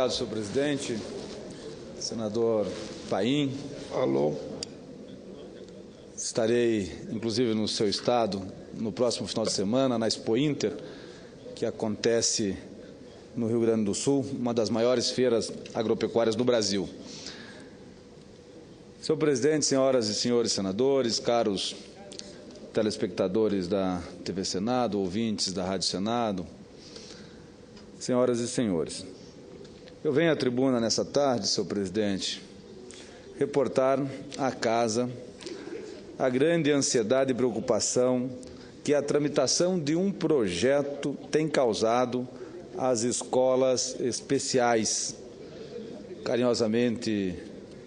Obrigado, senhor presidente. Senador Paim. Alô. Estarei, inclusive, no seu estado, no próximo final de semana, na Expo Inter, que acontece no Rio Grande do Sul, uma das maiores feiras agropecuárias do Brasil. Senhor presidente, senhoras e senhores senadores, caros telespectadores da TV Senado, ouvintes da Rádio Senado, senhoras e senhores, eu venho à tribuna nessa tarde, senhor presidente, reportar à Casa a grande ansiedade e preocupação que a tramitação de um projeto tem causado às escolas especiais, carinhosamente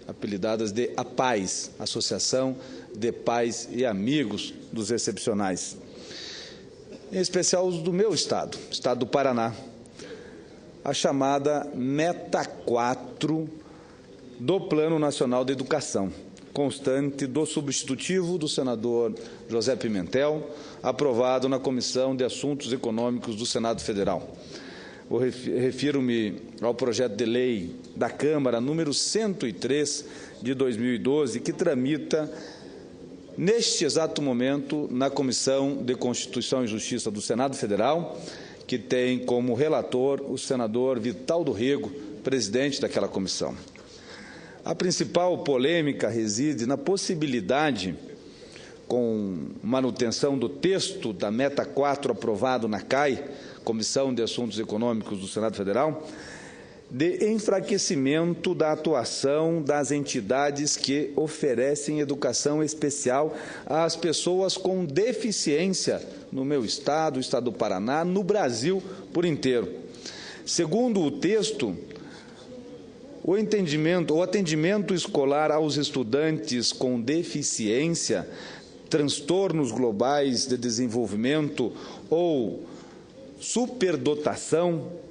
apelidadas de APAES, Associação de Pais e Amigos dos Excepcionais, em especial os do meu estado do Paraná, a chamada Meta 4 do Plano Nacional de Educação, constante do substitutivo do senador José Pimentel, aprovado na Comissão de Assuntos Econômicos do Senado Federal. Refiro-me ao projeto de lei da Câmara número 103 de 2012, que tramita neste exato momento na Comissão de Constituição e Justiça do Senado Federal, que tem como relator o senador Vital do Rego, presidente daquela comissão. A principal polêmica reside na possibilidade, com manutenção do texto da Meta 4 aprovado na CAI, Comissão de Assuntos Econômicos do Senado Federal, de enfraquecimento da atuação das entidades que oferecem educação especial às pessoas com deficiência no meu estado, o estado do Paraná, no Brasil por inteiro. Segundo o texto, o atendimento escolar aos estudantes com deficiência, transtornos globais de desenvolvimento ou superdotação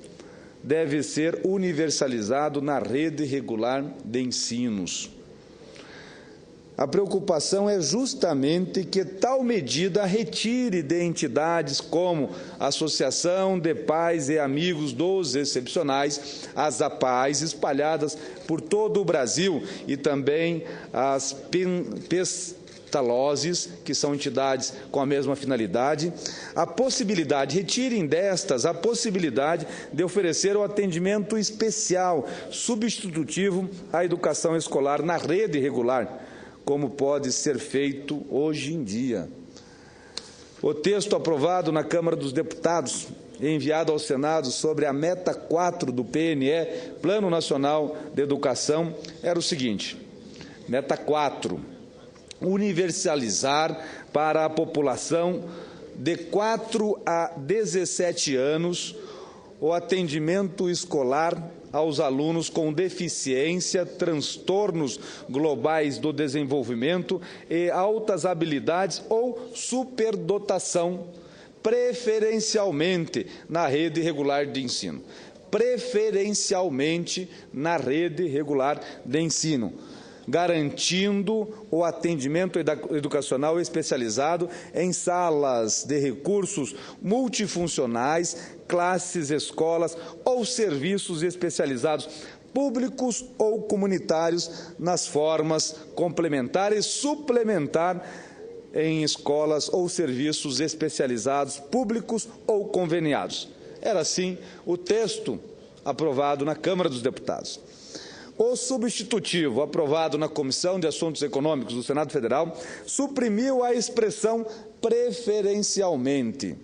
deve ser universalizado na rede regular de ensinos. A preocupação é justamente que tal medida retire de entidades como a Associação de Pais e Amigos dos Excepcionais, as APAES, espalhadas por todo o Brasil, e também as PESTALOSES, que são entidades com a mesma finalidade, retirem destas a possibilidade de oferecer o atendimento especial, substitutivo à educação escolar na rede regular, como pode ser feito hoje em dia. O texto aprovado na Câmara dos Deputados e enviado ao Senado sobre a Meta 4 do PNE, Plano Nacional de Educação, era o seguinte: Meta 4, universalizar para a população de 4 a 17 anos o atendimento escolar aos alunos com deficiência, transtornos globais do desenvolvimento e altas habilidades ou superdotação, preferencialmente na rede regular de ensino. Preferencialmente na rede regular de ensino, garantindo o atendimento educacional especializado em salas de recursos multifuncionais, classes, escolas ou serviços especializados públicos ou comunitários nas formas complementar e suplementar em escolas ou serviços especializados públicos ou conveniados. Era assim o texto aprovado na Câmara dos Deputados. O substitutivo, aprovado na Comissão de Assuntos Econômicos do Senado Federal, suprimiu a expressão preferencialmente.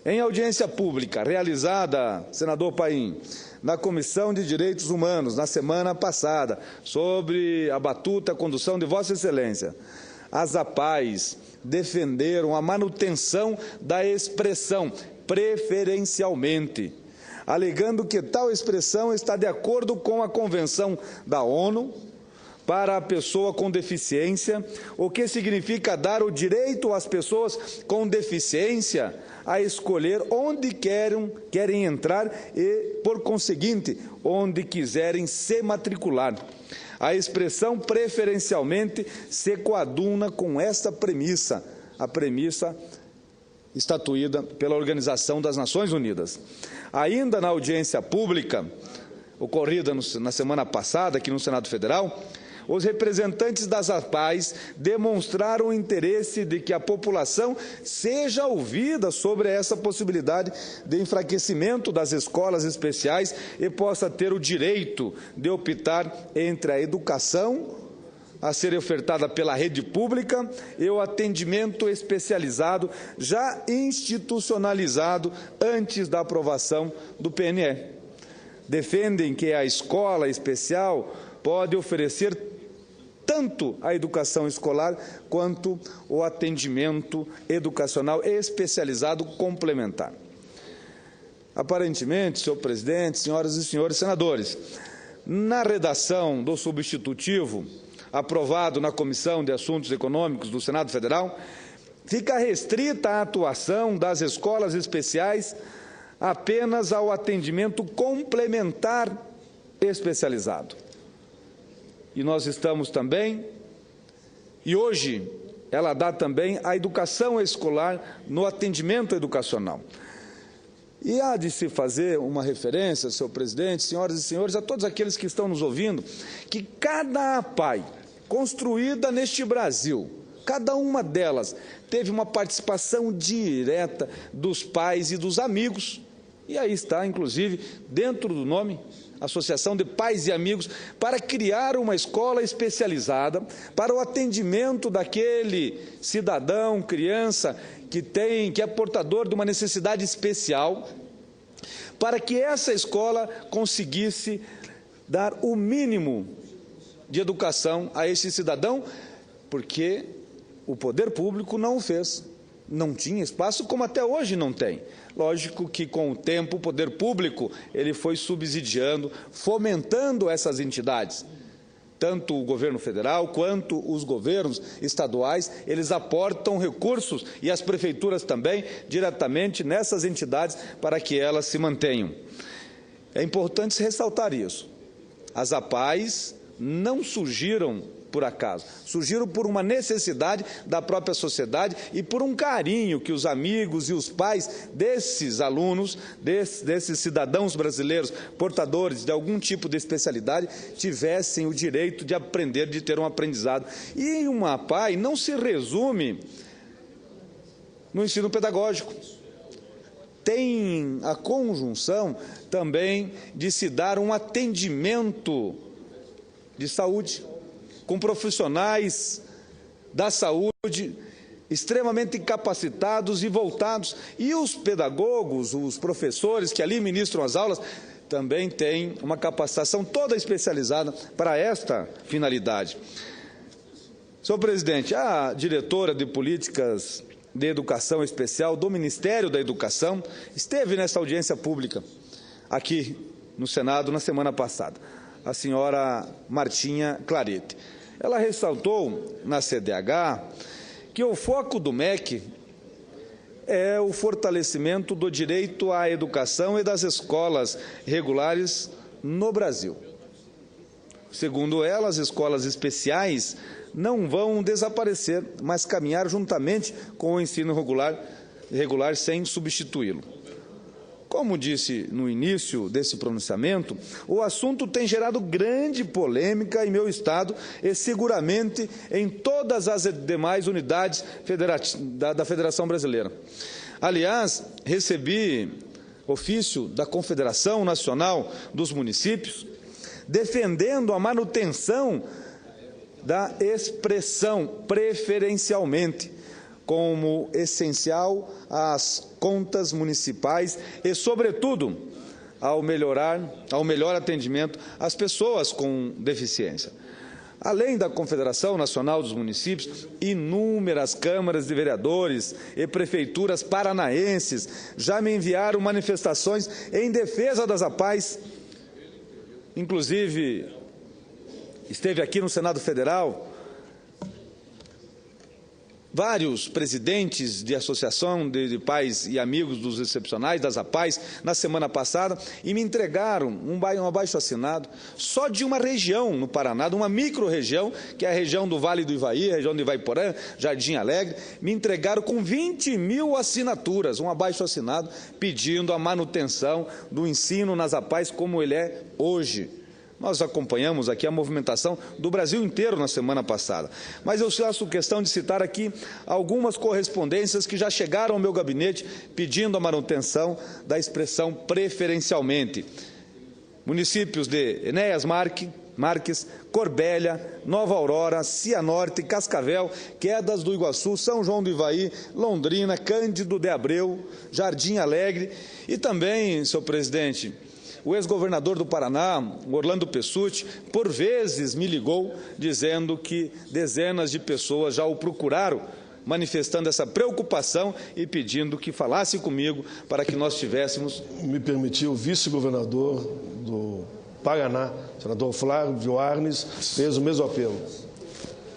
Em audiência pública realizada, senador Paim, na Comissão de Direitos Humanos, na semana passada, sobre a batuta condução de Vossa Excelência, as APAES defenderam a manutenção da expressão preferencialmente, alegando que tal expressão está de acordo com a Convenção da ONU para a pessoa com deficiência, o que significa dar o direito às pessoas com deficiência a escolher onde querem entrar e, por conseguinte, onde quiserem se matricular. A expressão preferencialmente se coaduna com esta premissa, a premissa estatuída pela Organização das Nações Unidas. Ainda na audiência pública, ocorrida na semana passada aqui no Senado Federal, os representantes das APAES demonstraram o interesse de que a população seja ouvida sobre essa possibilidade de enfraquecimento das escolas especiais e possa ter o direito de optar entre a educação a ser ofertada pela rede pública e o atendimento especializado já institucionalizado antes da aprovação do PNE. Defendem que a escola especial pode oferecer tanto a educação escolar quanto o atendimento educacional especializado complementar. Aparentemente, senhor presidente, senhoras e senhores senadores, na redação do substitutivo aprovado na Comissão de Assuntos Econômicos do Senado Federal, fica restrita a atuação das escolas especiais apenas ao atendimento complementar especializado. E nós estamos também, e hoje ela dá também a educação escolar no atendimento educacional. E há de se fazer uma referência, senhor presidente, senhoras e senhores, a todos aqueles que estão nos ouvindo, que cada APAE construída neste Brasil, cada uma delas teve uma participação direta dos pais e dos amigos, e aí está, inclusive, dentro do nome, Associação de Pais e Amigos, para criar uma escola especializada para o atendimento daquele cidadão, criança, que é portador de uma necessidade especial, para que essa escola conseguisse dar o mínimo de educação a esse cidadão, porque o poder público não o fez. Não tinha espaço, como até hoje não tem. Lógico que, com o tempo, o poder público ele foi subsidiando, fomentando essas entidades. Tanto o governo federal quanto os governos estaduais, eles aportam recursos, e as prefeituras também, diretamente nessas entidades, para que elas se mantenham. É importante ressaltar isso. As APAES não surgiram por acaso, surgiram por uma necessidade da própria sociedade e por um carinho que os amigos e os pais desses alunos, desses cidadãos brasileiros portadores de algum tipo de especialidade, tivessem o direito de aprender, de ter um aprendizado. E uma APAE não se resume no ensino pedagógico. Tem a conjunção também de se dar um atendimento de saúde, com profissionais da saúde extremamente capacitados e voltados. E os pedagogos, os professores que ali ministram as aulas, também têm uma capacitação toda especializada para esta finalidade. Senhor presidente, a diretora de Políticas de Educação Especial do Ministério da Educação esteve nessa audiência pública aqui no Senado na semana passada, a senhora Martinha Clarete. Ela ressaltou na CDH que o foco do MEC é o fortalecimento do direito à educação e das escolas regulares no Brasil. Segundo ela, as escolas especiais não vão desaparecer, mas caminhar juntamente com o ensino regular sem substituí-lo. Como disse no início desse pronunciamento, o assunto tem gerado grande polêmica em meu Estado e seguramente em todas as demais unidades da Federação Brasileira. Aliás, recebi ofício da Confederação Nacional dos Municípios defendendo a manutenção da expressão preferencialmente como essencial às contas municipais e, sobretudo, ao melhor atendimento às pessoas com deficiência. Além da Confederação Nacional dos Municípios, inúmeras câmaras de vereadores e prefeituras paranaenses já me enviaram manifestações em defesa das APAES. Inclusive, esteve aqui no Senado Federal vários presidentes de associação de pais e amigos dos excepcionais, das APAES, na semana passada, e me entregaram um abaixo-assinado só de uma região no Paraná, de uma micro-região, que é a região do Vale do Ivaí, a região de Ivaiporã, Jardim Alegre, me entregaram com 20 mil assinaturas, um abaixo-assinado pedindo a manutenção do ensino nas APAES como ele é hoje. Nós acompanhamos aqui a movimentação do Brasil inteiro na semana passada. Mas eu faço questão de citar aqui algumas correspondências que já chegaram ao meu gabinete pedindo a manutenção da expressão preferencialmente. Municípios de Enéas Marques, Corbélia, Nova Aurora, Cianorte, Cascavel, Quedas do Iguaçu, São João do Ivaí, Londrina, Cândido de Abreu, Jardim Alegre e também, senhor presidente, o ex-governador do Paraná, Orlando Pessutti, por vezes me ligou dizendo que dezenas de pessoas já o procuraram, manifestando essa preocupação e pedindo que falasse comigo para que nós tivéssemos... Me permitiu, o vice-governador do Paraná, senador Flávio Arnes, fez o mesmo apelo.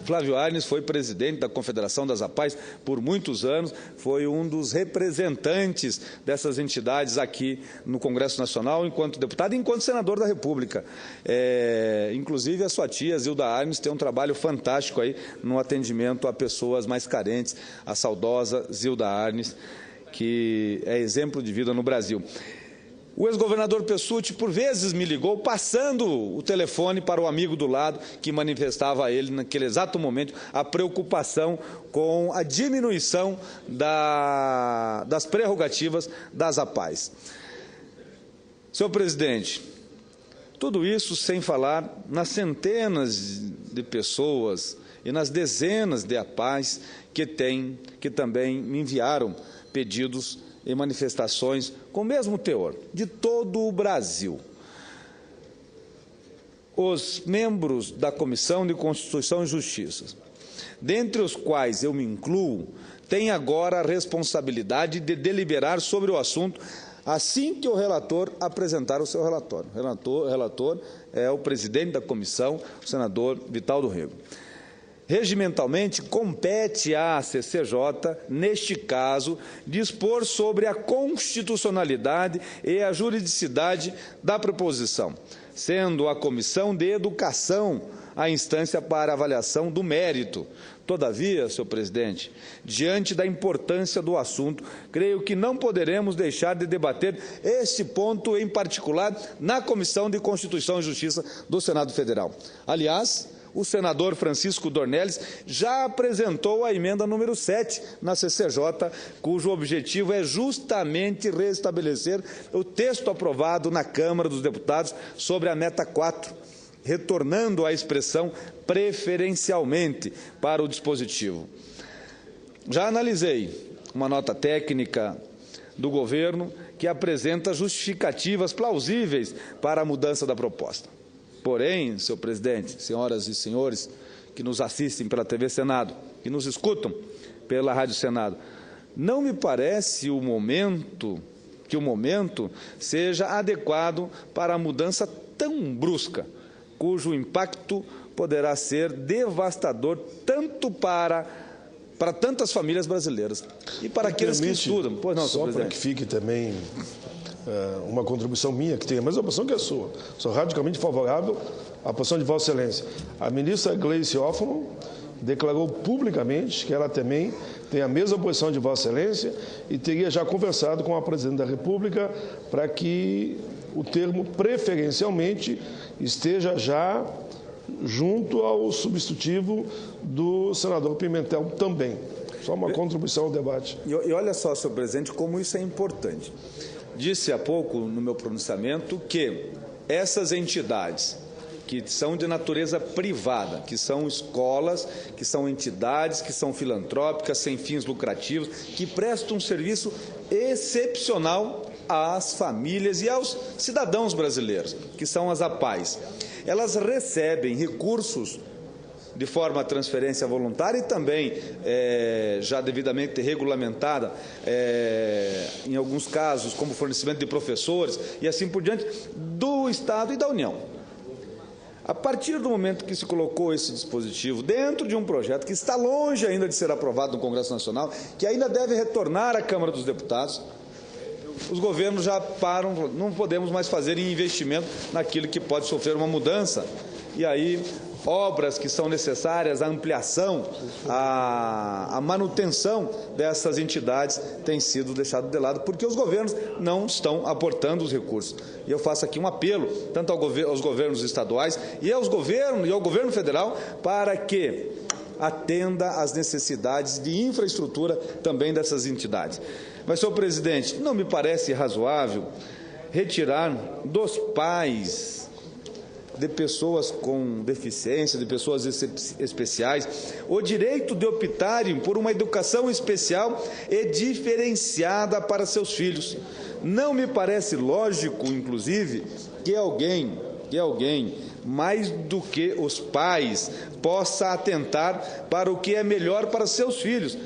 Flávio Arnes foi presidente da Confederação das APAES por muitos anos, foi um dos representantes dessas entidades aqui no Congresso Nacional, enquanto deputado e enquanto senador da República. Inclusive, a sua tia, Zilda Arnes, tem um trabalho fantástico aí no atendimento a pessoas mais carentes, a saudosa Zilda Arnes, que é exemplo de vida no Brasil. O ex-governador Pessutti, por vezes, me ligou, passando o telefone para o amigo do lado, que manifestava a ele, naquele exato momento, a preocupação com a diminuição das prerrogativas das APAES. Senhor presidente, tudo isso sem falar nas centenas de pessoas e nas dezenas de APAES que também me enviaram pedidos e manifestações com o mesmo teor, de todo o Brasil. Os membros da Comissão de Constituição e Justiça, dentre os quais eu me incluo, têm agora a responsabilidade de deliberar sobre o assunto assim que o relator apresentar o seu relatório. O relator é o presidente da comissão, o senador Vital do Rego. Regimentalmente, compete à CCJ, neste caso, dispor sobre a constitucionalidade e a juridicidade da proposição, sendo a Comissão de Educação a instância para avaliação do mérito. Todavia, senhor presidente, diante da importância do assunto, creio que não poderemos deixar de debater este ponto em particular na Comissão de Constituição e Justiça do Senado Federal. Aliás, o senador Francisco Dornelles já apresentou a emenda número 7 na CCJ, cujo objetivo é justamente restabelecer o texto aprovado na Câmara dos Deputados sobre a meta 4, retornando a expressão preferencialmente para o dispositivo. Já analisei uma nota técnica do governo que apresenta justificativas plausíveis para a mudança da proposta. Porém, senhor presidente, senhoras e senhores que nos assistem pela TV Senado, que nos escutam pela Rádio Senado, não me parece que o momento seja adequado para a mudança tão brusca, cujo impacto poderá ser devastador tanto para tantas famílias brasileiras e para aqueles que estudam. Pois não, senhor presidente. Só para que fique também uma contribuição minha, que tem a mesma posição que a sua. Sou radicalmente favorável à posição de Vossa Excelência. A ministra Gleice Hoffmann declarou publicamente que ela também tem a mesma posição de Vossa Excelência e teria já conversado com a Presidente da República para que o termo preferencialmente esteja já junto ao substitutivo do senador Pimentel também. Só uma contribuição ao debate. E olha só, senhor presidente, como isso é importante. Disse há pouco, no meu pronunciamento, que essas entidades que são de natureza privada, que são escolas, que são entidades, que são filantrópicas, sem fins lucrativos, que prestam um serviço excepcional às famílias e aos cidadãos brasileiros, que são as APAES. Elas recebem recursos de forma transferência voluntária e também já devidamente regulamentada, em alguns casos, como fornecimento de professores e assim por diante, do Estado e da União. A partir do momento que se colocou esse dispositivo dentro de um projeto que está longe ainda de ser aprovado no Congresso Nacional, que ainda deve retornar à Câmara dos Deputados, os governos já param, não podemos mais fazer investimento naquilo que pode sofrer uma mudança. E aí, obras que são necessárias, a ampliação, a manutenção dessas entidades tem sido deixado de lado, porque os governos não estão aportando os recursos. E eu faço aqui um apelo, tanto aos governos estaduais e ao governo federal, para que atenda às necessidades de infraestrutura também dessas entidades. Mas, senhor presidente, não me parece razoável retirar dos pais de pessoas com deficiência, de pessoas especiais, o direito de optarem por uma educação especial e diferenciada para seus filhos. Não me parece lógico, inclusive, que alguém, mais do que os pais, possa atentar para o que é melhor para seus filhos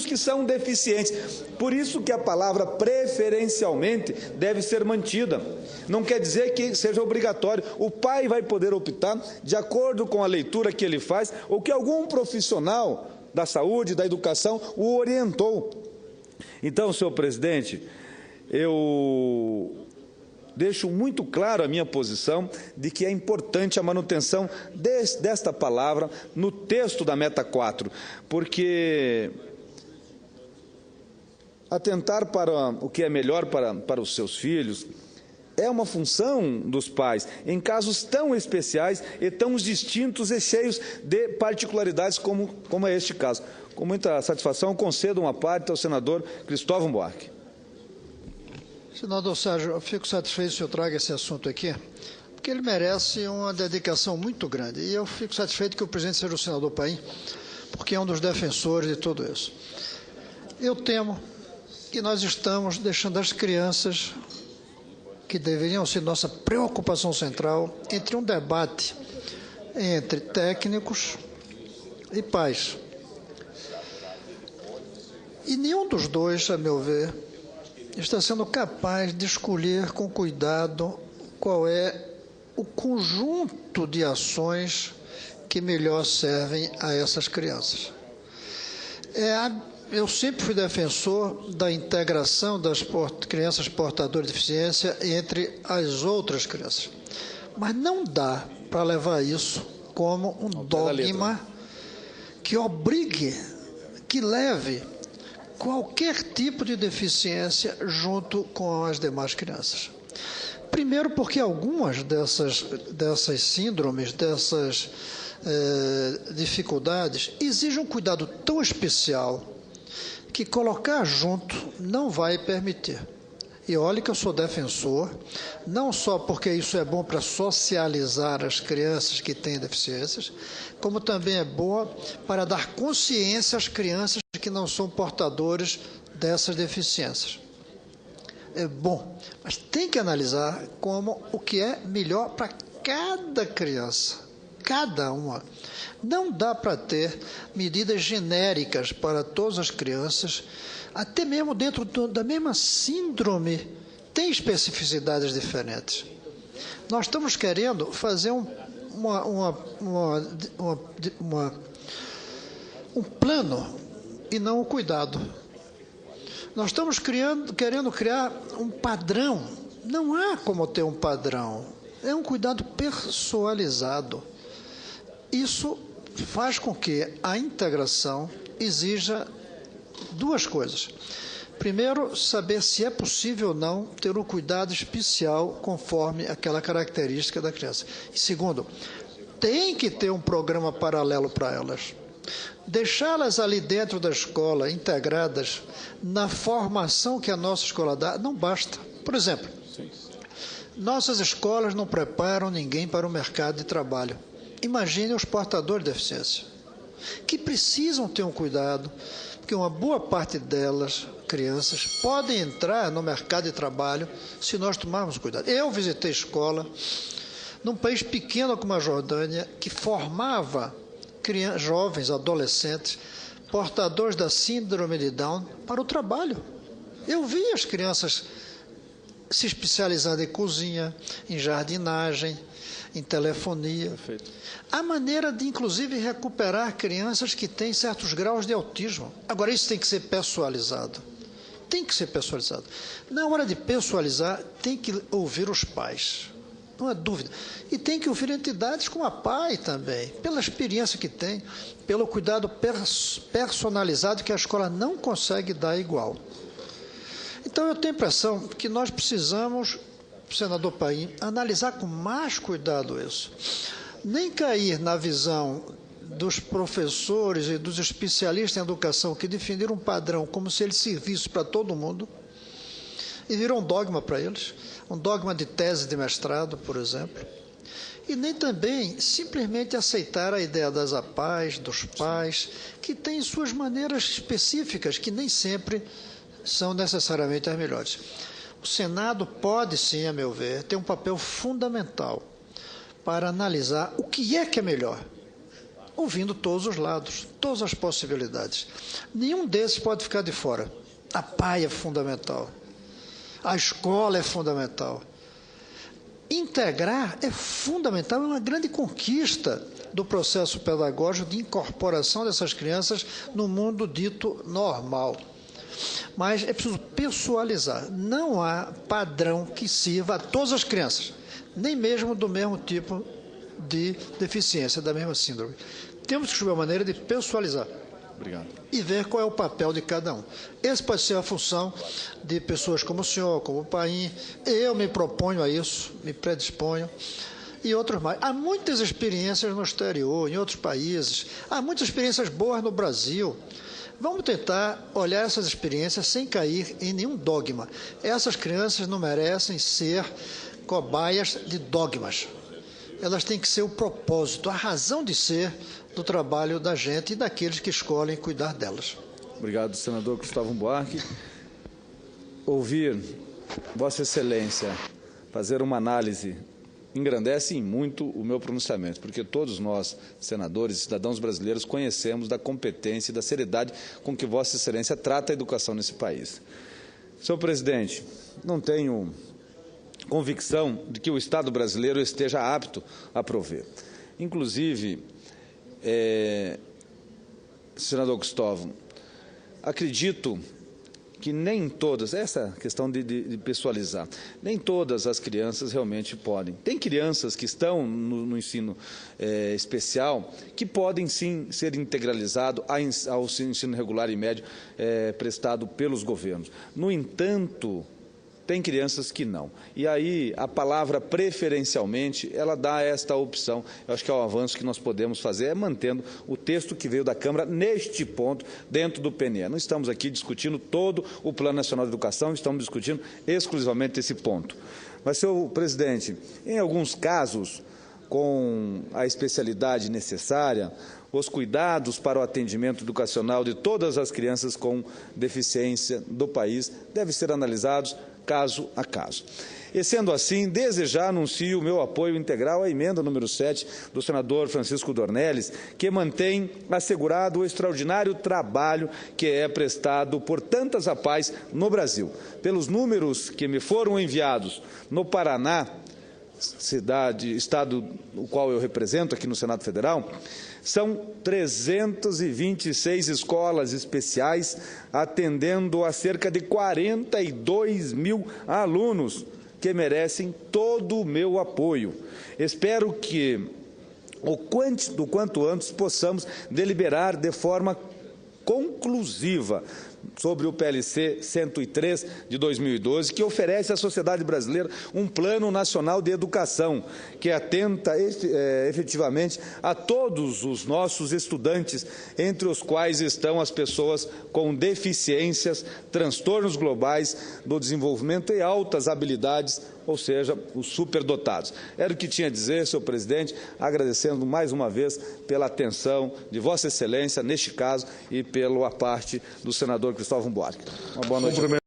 que são deficientes. Por isso que a palavra preferencialmente deve ser mantida. Não quer dizer que seja obrigatório. O pai vai poder optar de acordo com a leitura que ele faz ou que algum profissional da saúde, da educação, o orientou. Então, senhor presidente, eu deixo muito claro a minha posição de que é importante a manutenção desta palavra no texto da meta 4, porque atentar para o que é melhor para os seus filhos é uma função dos pais, em casos tão especiais e tão distintos e cheios de particularidades como é este caso. Com muita satisfação, concedo uma parte ao senador Cristóvão Buarque. Senador Sérgio, eu fico satisfeito que o senhor traga esse assunto aqui, porque ele merece uma dedicação muito grande. E eu fico satisfeito que o presidente seja o senador Paim, porque é um dos defensores de tudo isso. Eu temo que nós estamos deixando as crianças, que deveriam ser nossa preocupação central, entre um debate entre técnicos e pais. E nenhum dos dois, a meu ver, está sendo capaz de escolher com cuidado qual é o conjunto de ações que melhor servem a essas crianças. Eu sempre fui defensor da integração das crianças portadoras de deficiência entre as outras crianças, mas não dá para levar isso como um dogma que obrigue, que leve qualquer tipo de deficiência junto com as demais crianças. Primeiro porque algumas dessas síndromes, dessas dificuldades, exigem um cuidado tão especial que colocar junto não vai permitir. E olha que eu sou defensor, não só porque isso é bom para socializar as crianças que têm deficiências, como também é bom para dar consciência às crianças que não são portadores dessas deficiências. É bom, mas tem que analisar como o que é melhor para cada criança, cada uma. Não dá para ter medidas genéricas para todas as crianças, até mesmo dentro da mesma síndrome, tem especificidades diferentes. Nós estamos querendo fazer um plano e não um cuidado. Nós estamos querendo criar um padrão. Não há como ter um padrão. É um cuidado personalizado. Isso faz com que a integração exija duas coisas. Primeiro, saber se é possível ou não ter um cuidado especial conforme aquela característica da criança. E segundo, tem que ter um programa paralelo para elas. Deixá-las ali dentro da escola, integradas, na formação que a nossa escola dá, não basta. Por exemplo, nossas escolas não preparam ninguém para o mercado de trabalho. Imagine os portadores de deficiência, que precisam ter um cuidado, porque uma boa parte delas, crianças, podem entrar no mercado de trabalho se nós tomarmos cuidado. Eu visitei escola num país pequeno como a Jordânia, que formava jovens, adolescentes, portadores da síndrome de Down para o trabalho. Eu vi as crianças se especializando em cozinha, em jardinagem, em telefonia. Perfeito. Há maneira de, inclusive, recuperar crianças que têm certos graus de autismo. Agora, isso tem que ser pessoalizado. Tem que ser pessoalizado. Na hora de pessoalizar, tem que ouvir os pais. Não há dúvida. E tem que ouvir entidades como a PAI também, pela experiência que tem, pelo cuidado personalizado que a escola não consegue dar igual. Então, eu tenho a impressão que nós precisamos, senador Paim, analisar com mais cuidado isso. Nem cair na visão dos professores e dos especialistas em educação que defenderam um padrão como se ele servisse para todo mundo e virou um dogma para eles, um dogma de tese de mestrado, por exemplo, e nem também simplesmente aceitar a ideia das APAES, dos pais, que têm suas maneiras específicas, que nem sempre são necessariamente as melhores. O Senado pode, sim, a meu ver, ter um papel fundamental para analisar o que é melhor, ouvindo todos os lados, todas as possibilidades. Nenhum desses pode ficar de fora. A PAI é fundamental. A escola é fundamental. Integrar é fundamental, é uma grande conquista do processo pedagógico de incorporação dessas crianças no mundo dito normal. Mas é preciso pessoalizar. Não há padrão que sirva a todas as crianças, nem mesmo do mesmo tipo de deficiência, da mesma síndrome. Temos que descobrir uma maneira de pessoalizar. Obrigado. E ver qual é o papel de cada um. Essa pode ser a função de pessoas como o senhor, como o Paim. Eu me proponho a isso, me predisponho. E outros mais. Há muitas experiências no exterior, em outros países. Há muitas experiências boas no Brasil. Vamos tentar olhar essas experiências sem cair em nenhum dogma. Essas crianças não merecem ser cobaias de dogmas. Elas têm que ser o propósito, a razão de ser do trabalho da gente e daqueles que escolhem cuidar delas. Obrigado, senador Cristóvão Buarque. Ouvir Vossa Excelência fazer uma análise engrandece muito o meu pronunciamento, porque todos nós, senadores e cidadãos brasileiros, conhecemos da competência e da seriedade com que Vossa Excelência trata a educação nesse país. Senhor presidente, não tenho convicção de que o Estado brasileiro esteja apto a prover. Inclusive, senador Cristóvão, acredito que nem todas, essa questão de pessoalizar, nem todas as crianças realmente podem. Tem crianças que estão no ensino especial que podem sim ser integralizados ao ensino regular e médio prestado pelos governos. No entanto, tem crianças que não. E aí, a palavra preferencialmente, ela dá esta opção. Eu acho que é o avanço que nós podemos fazer, é mantendo o texto que veio da Câmara neste ponto, dentro do PNE. Não estamos aqui discutindo todo o Plano Nacional de Educação, estamos discutindo exclusivamente esse ponto. Mas, senhor presidente, em alguns casos, com a especialidade necessária, os cuidados para o atendimento educacional de todas as crianças com deficiência do país devem ser analisados caso a caso. E sendo assim, desde já anuncio o meu apoio integral à emenda número 7 do senador Francisco Dornelles, que mantém assegurado o extraordinário trabalho que é prestado por tantas APAES no Brasil. Pelos números que me foram enviados no Paraná, estado o qual eu represento aqui no Senado Federal, são 326 escolas especiais atendendo a cerca de 42 mil alunos que merecem todo o meu apoio. Espero que o quanto antes possamos deliberar de forma conclusiva sobre o PLC 103 de 2012, que oferece à sociedade brasileira um plano nacional de educação que atenta efetivamente a todos os nossos estudantes, entre os quais estão as pessoas com deficiências, transtornos globais do desenvolvimento e altas habilidades, ou seja, os superdotados. Era o que tinha a dizer, senhor presidente, agradecendo mais uma vez pela atenção de Vossa Excelência, neste caso, e pela parte do senador Cristóvão Buarque. Uma boa noite.